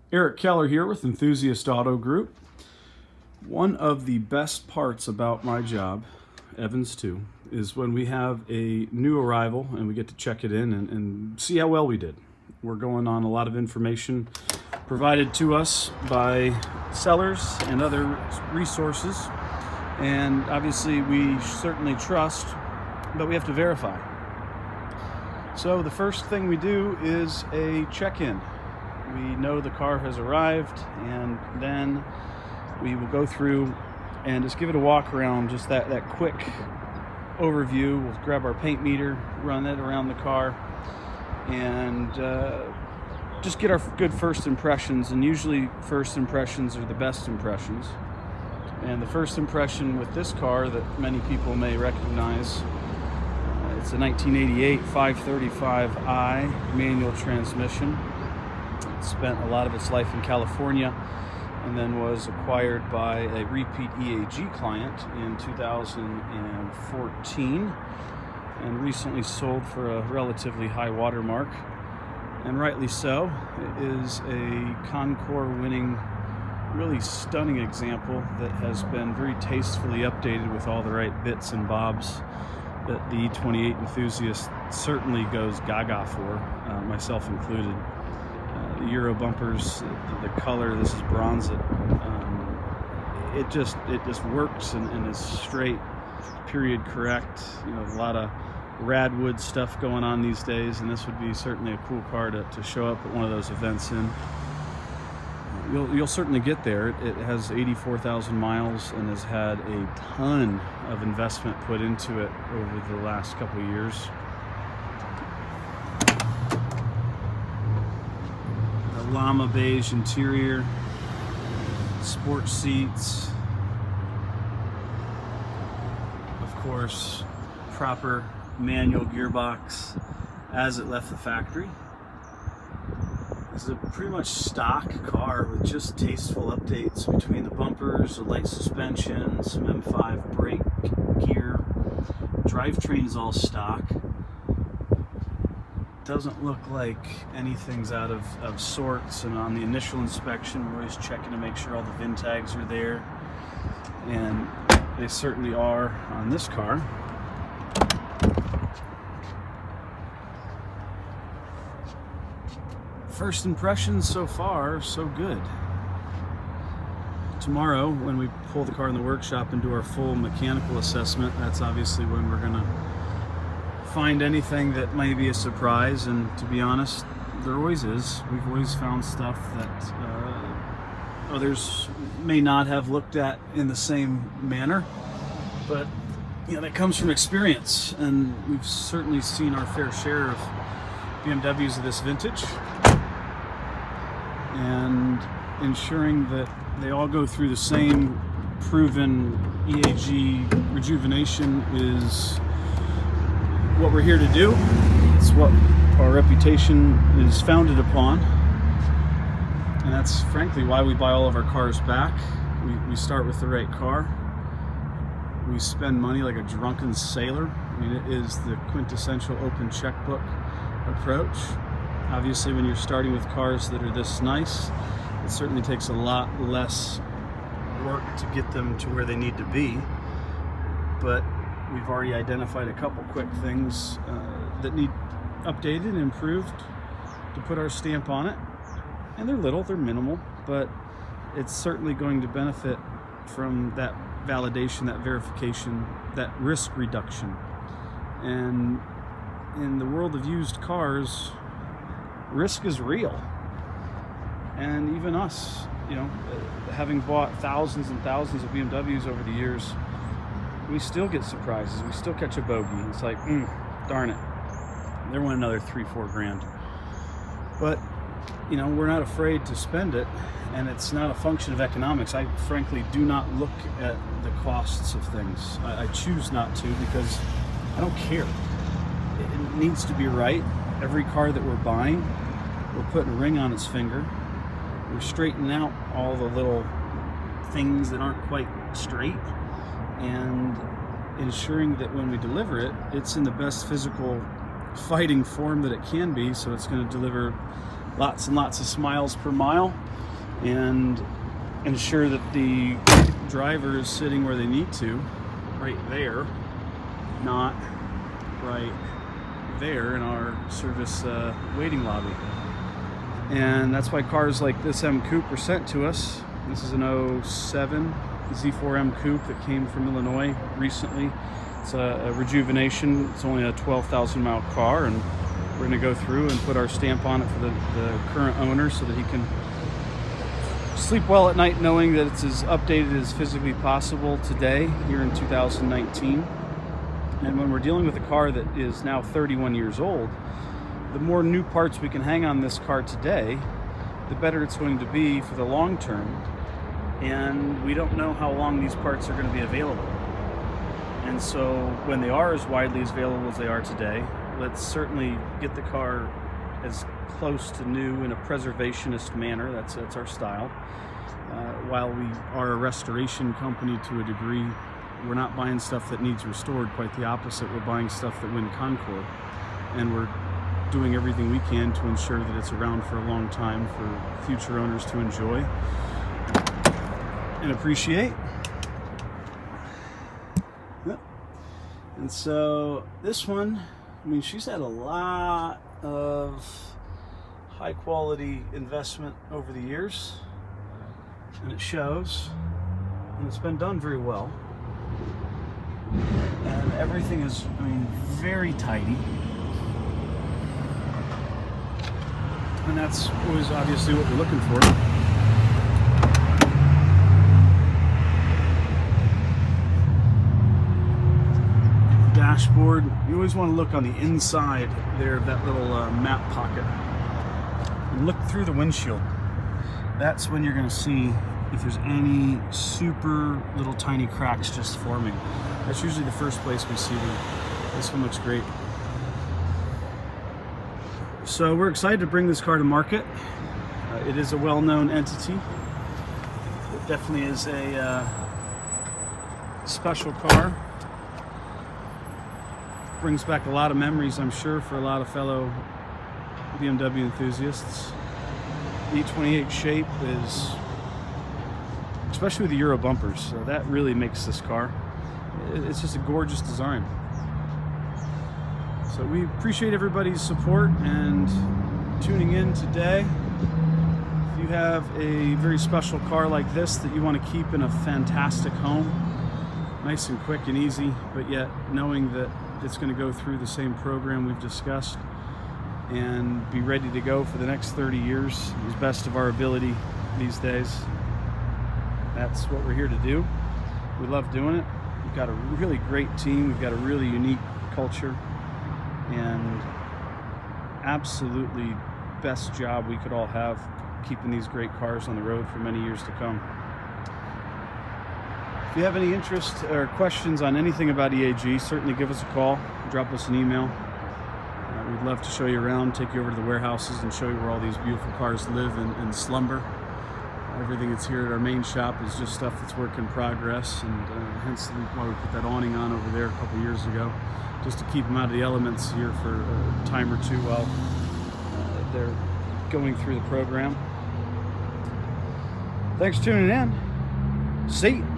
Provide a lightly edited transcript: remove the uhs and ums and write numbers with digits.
Eric Keller here with Enthusiast Auto Group. One of the best parts about my job, Evans 2, is when we have a new arrival and we get to check it in and see how well we did. We're going on a lot of information provided to us by sellers and other resources, and obviously we certainly trust, but we have to verify. So the first thing we do is a check-in. We know the car has arrived, and then we will go through and just give it a walk around, just that quick overview. We'll grab our paint meter, run it around the car, and just get our good first impressions. And usually first impressions are the best impressions. And the first impression with this car that many people may recognize, it's a 1988 535i manual transmission. It spent a lot of its life in California and then was acquired by a repeat EAG client in 2014 and recently sold for a relatively high watermark, and rightly so. It is a Concours winning, really stunning example that has been very tastefully updated with all the right bits and bobs that the E28 enthusiast certainly goes gaga for, myself included. The Euro bumpers, the color, this is bronze. It just works and is straight, period correct. You know, a lot of Radwood stuff going on these days, and this would be certainly a cool car to show up at one of those events in. You'll certainly get there. It has 84,000 miles and has had a ton of investment put into it over the last couple of years. Llama beige interior, sports seats, of course, proper manual gearbox as it left the factory. This is a pretty much stock car with just tasteful updates between the bumpers, the light suspension, some M5 brake gear. Drivetrain is all stock. Doesn't look like anything's out of sorts, and on the initial inspection we're always checking to make sure all the VIN tags are there, and they certainly are on this car. First impressions so far, so good. Tomorrow, when we pull the car in the workshop and do our full mechanical assessment, that's obviously when we're gonna find anything that may be a surprise, and to be honest, there always is. We've always found stuff that others may not have looked at in the same manner, but you know, that comes from experience, and we've certainly seen our fair share of BMWs of this vintage, and ensuring that they all go through the same proven EAG rejuvenation is what we're here to do. It's what our reputation is founded upon, and that's frankly why we buy all of our cars back. We start with the right car. We spend money like a drunken sailor. I mean, it is the quintessential open checkbook approach. Obviously, when you're starting with cars that are this nice, it certainly takes a lot less work to get them to where they need to be, but we've already identified a couple quick things that need updated and improved to put our stamp on it. And they're little, they're minimal, but it's certainly going to benefit from that validation, that verification, that risk reduction. And in the world of used cars, risk is real. And even us, you know, having bought thousands and thousands of BMWs over the years, we still get surprises. We still catch a bogey. It's like, darn it, there went another $3-4 grand. But you know, we're not afraid to spend it, and it's not a function of economics. I frankly do not look at the costs of things. I choose not to, because I don't care. It needs to be right. Every car that we're buying, we're putting a ring on its finger. We're straightening out all the little things that aren't quite straight, and ensuring that when we deliver it, it's in the best physical fighting form that it can be, so it's going to deliver lots and lots of smiles per mile, and ensure that the driver is sitting where they need to, right there, not right there in our service waiting lobby. And that's why cars like this M Coupe were sent to us. This is an 07 Z4M Coupe that came from Illinois recently. It's a rejuvenation. It's only a 12,000 mile car, and we're going to go through and put our stamp on it for the current owner so that he can sleep well at night knowing that it's as updated as physically possible today, here in 2019. And when we're dealing with a car that is now 31 years old, the more new parts we can hang on this car today, the better it's going to be for the long term. And we don't know how long these parts are going to be available. And so when they are as widely available as they are today, let's certainly get the car as close to new in a preservationist manner. That's our style. While we are a restoration company to a degree, we're not buying stuff that needs restored. Quite the opposite. We're buying stuff that win Concord, and we're doing everything we can to ensure that it's around for a long time for future owners to enjoy and appreciate. Yep. And so this one, I mean, she's had a lot of high quality investment over the years, and it shows, and it's been done very well. And everything is, I mean, very tidy. And that's always obviously what we're looking for. Dashboard, you always want to look on the inside there of that little map pocket and look through the windshield. That's when you're going to see if there's any super little tiny cracks just forming. That's usually the first place we see them. This one looks great. So we're excited to bring this car to market. It is a well-known entity. It definitely is a special car. Brings back a lot of memories, I'm sure, for a lot of fellow BMW enthusiasts. The E28 shape is, especially with the Euro bumpers, so that really makes this car. It's just a gorgeous design. So we appreciate everybody's support and tuning in today. If you have a very special car like this that you want to keep in a fantastic home, nice and quick and easy, but yet knowing that it's going to go through the same program we've discussed and be ready to go for the next 30 years as best of our ability these days, that's what we're here to do. We love doing it. We've got a really great team. We've got a really unique culture, and absolutely best job we could all have keeping these great cars on the road for many years to come. If you have any interest or questions on anything about EAG, certainly give us a call, drop us an email. We'd love to show you around, take you over to the warehouses and show you where all these beautiful cars live and slumber. Everything that's here at our main shop is just stuff that's work in progress, and hence why we put that awning on over there a couple years ago, just to keep them out of the elements here for a time or two while they're going through the program. Thanks for tuning in. See you.